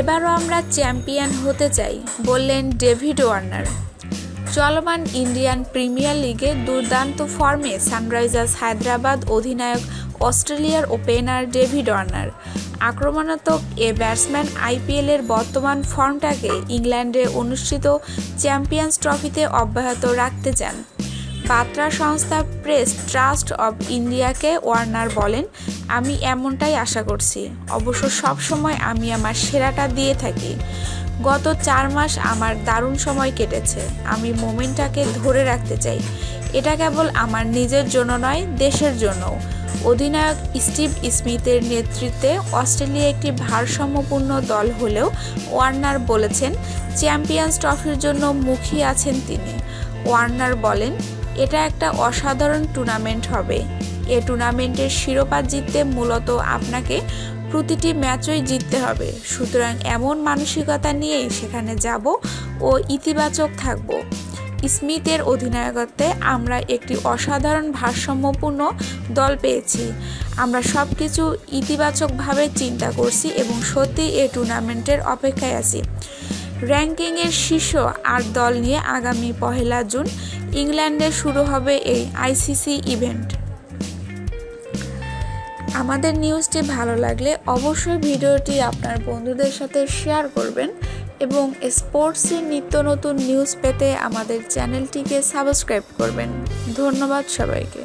এবারও আমরা চ্যাম্পিয়ন হতে চাই, বললেন ডেভিড ওয়ার্নার। চলমান ইন্ডিয়ান প্রিমিয়ার লিগে দুর্দান্ত ফর্মে সানরাইজার্স হায়দ্রাবাদ অধিনায়ক অস্ট্রেলিয়ার ওপেনার ডেভিড ওয়ার্নার। আক্রমণাত্মক এ ব্যাটসম্যান আইপিএলের বর্তমান ফর্মটাকে ইংল্যান্ডে অনুষ্ঠিত চ্যাম্পিয়ন্স ট্রফিতে অব্যাহত রাখতে চান। বার্তা সংস্থা প্রেস ট্রাস্ট অব ইন্ডিয়াকে ওয়ার্নার বলেন, আমি এমনটাই আশা করছি। অবশ্য সবসময় আমি আমার সেরাটা দিয়ে থাকি। গত 4 মাস আমার দারুণ সময় কেটেছে। আমি মোমেন্টটাকে ধরে রাখতে চাই। এটা কেবল আমার নিজের জন্য নয়, দেশের জন্যও। অধিনায়ক স্টিভ স্মিথের নেতৃত্বে অস্ট্রেলিয়া একটি ভারসাম্যপূর্ণ দল হলেও ওয়ার্নার বলেছেন চ্যাম্পিয়ন্স ট্রফির জন্য মুখিয়ে আছেন তিনি। ওয়ার্নার বলেন, এটা একটা অসাধারণ টুর্নামেন্ট হবে। এ টুর্নামেন্টের শিরোপা জিততে মূলত আপনাকে প্রতিটি ম্যাচই জিততে হবে। সুতরাং এমন মানসিকতা নিয়েই সেখানে যাব ও ইতিবাচক থাকব। স্মিথের অধিনায়কত্বে আমরা একটি অসাধারণ ভারসাম্যপূর্ণ দল পেয়েছি। আমরা সব কিছু ইতিবাচকভাবে চিন্তা করছি এবং সত্যি এই টুর্নামেন্টের অপেক্ষায় আছি। র্যাঙ্কিংয়ের শীর্ষ 8 দল নিয়ে আগামী 1 জুন ইংল্যান্ডে শুরু হবে এই আইসিসি ইভেন্ট। আমাদের নিউজটি ভালো লাগলে অবশ্যই ভিডিওটি আপনার বন্ধুদের সাথে শেয়ার করবেন এবং স্পোর্টসের নিত্য নতুন নিউজ পেতে আমাদের চ্যানেলটিকে সাবস্ক্রাইব করবেন। ধন্যবাদ সবাইকে।